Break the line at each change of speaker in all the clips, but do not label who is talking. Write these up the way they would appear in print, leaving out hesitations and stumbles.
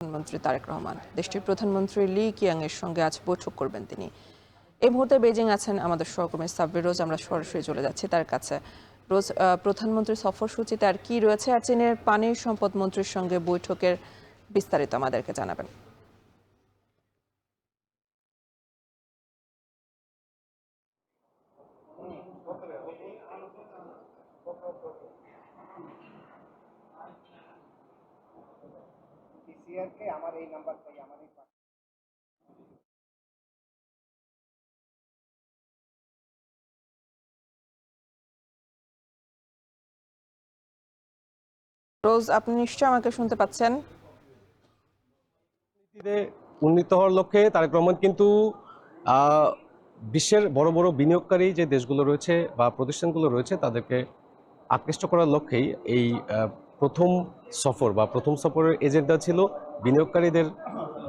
প্রধানমন্ত্রী তারেক রহমান দেশটির প্রধানমন্ত্রী লি কিয়াং এর সঙ্গে আজ বৈঠক করবেন তিনি। এই মুহূর্তে বেজিং আছেন আমাদের সহকর্মী সাব্বির রোজ। আমরা সরাসরি চলে যাচ্ছি তার কাছে। রোজ, প্রধানমন্ত্রীর সফরসূচিতে আর কি রয়েছে, আর চীনের পানি সম্পদ মন্ত্রীর সঙ্গে বৈঠকের বিস্তারিত আমাদেরকে জানাবেন। রোজ, আপনি নিশ্চয়ই আমাকে শুনতে পাচ্ছেন?
উন্নীত হওয়ার লক্ষ্যে তারেক রহমান কিন্তু বিশ্বের বড় বড় বিনিয়োগকারী যে দেশগুলো রয়েছে বা প্রতিষ্ঠানগুলো রয়েছে তাদেরকে আকৃষ্ট করার লক্ষ্যেই এই প্রথম প্রথম সফরের এজেন্ডা ছিল বিনিয়োগকারীদের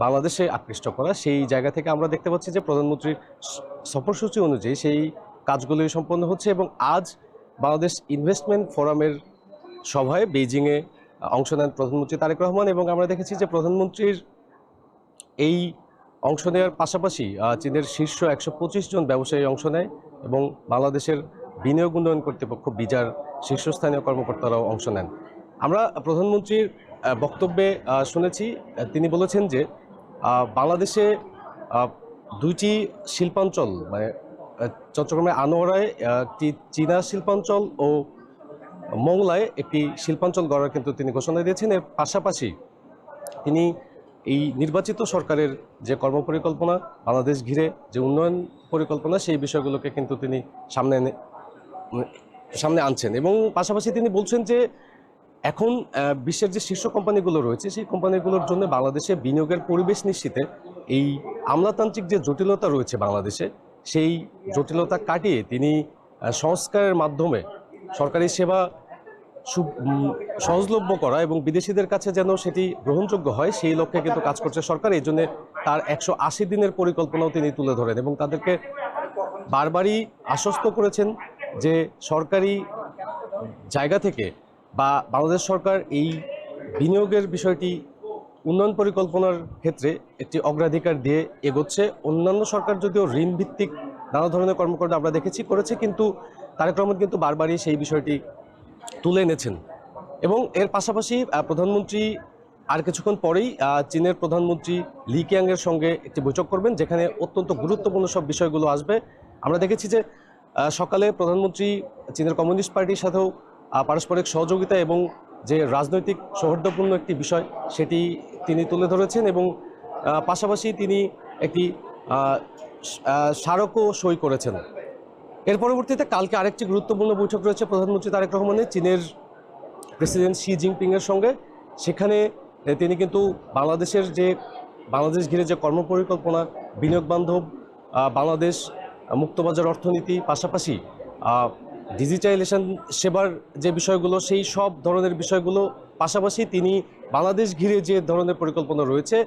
বাংলাদেশে আকৃষ্ট করা। সেই জায়গা থেকে আমরা দেখতে পাচ্ছি যে প্রধানমন্ত্রীর সফরসূচি অনুযায়ী সেই কাজগুলি সম্পন্ন হচ্ছে এবং আজ বাংলাদেশ ইনভেস্টমেন্ট ফোরামের সভায় বেইজিংয়ে অংশ নেন প্রধানমন্ত্রী তারেক রহমান। এবং আমরা দেখেছি যে প্রধানমন্ত্রীর এই অংশ নেওয়ার পাশাপাশি চীনের শীর্ষ 125 জন ব্যবসায়ী অংশ নেয় এবং বাংলাদেশের বিনিয়োগ উন্নয়ন কর্তৃপক্ষ বিজার শীর্ষস্থানীয় কর্মকর্তারাও অংশ নেন। আমরা প্রধানমন্ত্রীর বক্তব্যে শুনেছি, তিনি বলেছেন যে বাংলাদেশে দুইটি শিল্পাঞ্চল মানে চট্টগ্রামের আনোয়ারায় একটি চীনা শিল্পাঞ্চল ও মংলায় একটি শিল্পাঞ্চল গড়ার কিন্তু তিনি ঘোষণা দিয়েছেন। এর পাশাপাশি তিনি এই নির্বাচিত সরকারের যে কর্মপরিকল্পনা, বাংলাদেশ ঘিরে যে উন্নয়ন পরিকল্পনা, সেই বিষয়গুলোকে কিন্তু তিনি সামনে আনছেন। এবং পাশাপাশি তিনি বলছেন যে এখন বিশ্বের যে শীর্ষ কোম্পানিগুলো রয়েছে সেই কোম্পানিগুলোর জন্য বাংলাদেশে বিনিয়োগের পরিবেশ নিশ্চিতে এই আমলাতান্ত্রিক যে জটিলতা রয়েছে বাংলাদেশে, সেই জটিলতা কাটিয়ে তিনি সংস্কারের মাধ্যমে সরকারি সেবা সহজলভ্য করা এবং বিদেশিদের কাছে যেন সেটি গ্রহণযোগ্য হয়, সেই লক্ষ্যে কিন্তু কাজ করছে সরকার। এই জন্য তার 180 দিনের পরিকল্পনাও তিনি তুলে ধরেন এবং তাদেরকে বারবারই আশ্বস্ত করেছেন যে সরকারি জায়গা থেকে বা বাংলাদেশ সরকার এই বিনিয়োগের বিষয়টি উন্নয়ন পরিকল্পনার ক্ষেত্রে একটি অগ্রাধিকার দিয়ে এগোচ্ছে। অন্যান্য সরকার যদিও ঋণ ভিত্তিক নানা ধরনের কর্মকাণ্ড আমরা দেখেছি করেছে, কিন্তু তারেক রহমান কিন্তু বারবারই সেই বিষয়টি তুলে এনেছেন। এবং এর পাশাপাশি প্রধানমন্ত্রী আর কিছুক্ষণ পরেই চীনের প্রধানমন্ত্রী লি কিয়াংয়ের সঙ্গে একটি বৈঠক করবেন, যেখানে অত্যন্ত গুরুত্বপূর্ণ সব বিষয়গুলো আসবে। আমরা দেখেছি যে সকালে প্রধানমন্ত্রী চীনের কমিউনিস্ট পার্টির সাথেও পারস্পরিক সহযোগিতা এবং যে রাজনৈতিক সৌহার্দ্যপূর্ণ একটি বিষয় সেটি তিনি তুলে ধরেছেন এবং পাশাপাশি তিনি একটি স্মারকও সই করেছেন। এর পরবর্তীতে কালকে আরেকটি গুরুত্বপূর্ণ বৈঠক রয়েছে প্রধানমন্ত্রী তারেক রহমানের চীনের প্রেসিডেন্ট শি জিনপিংয়ের সঙ্গে। সেখানে তিনি কিন্তু বাংলাদেশ ঘিরে যে কর্মপরিকল্পনা, বিনিয়োগ বান্ধব বাংলাদেশ, মুক্তবাজার অর্থনীতি, পাশাপাশি ডিজিটাইজেশন সেবার যে বিষয়গুলো, সেই সব ধরনের বিষয়গুলো পাশাপাশি তিনি বাংলাদেশ ঘিরে যে ধরনের পরিকল্পনা রয়েছে,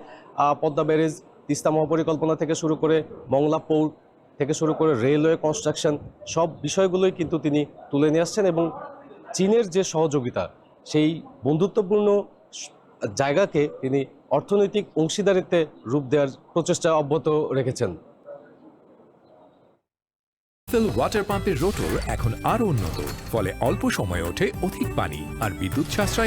পদ্মা ব্যারেজ, তিস্তা মহাপরিকল্পনা থেকে শুরু করে মংলা পোর্ট থেকে শুরু করে রেলওয়ে কনস্ট্রাকশন, সব বিষয়গুলোই কিন্তু তিনি তুলে নিয়ে আসছেন এবং চীনের যে সহযোগিতা, সেই বন্ধুত্বপূর্ণ জায়গাকে তিনি অর্থনৈতিক অংশীদারিত্বে রূপ দেওয়ার প্রচেষ্টা অব্যাহত রেখেছেন।
ওয়াটার পাম্পের রোটর এখন আরো উন্নত, ফলে অল্প সময়ে ওঠে অধিক পানি আর বিদ্যুৎ সাশ্রয়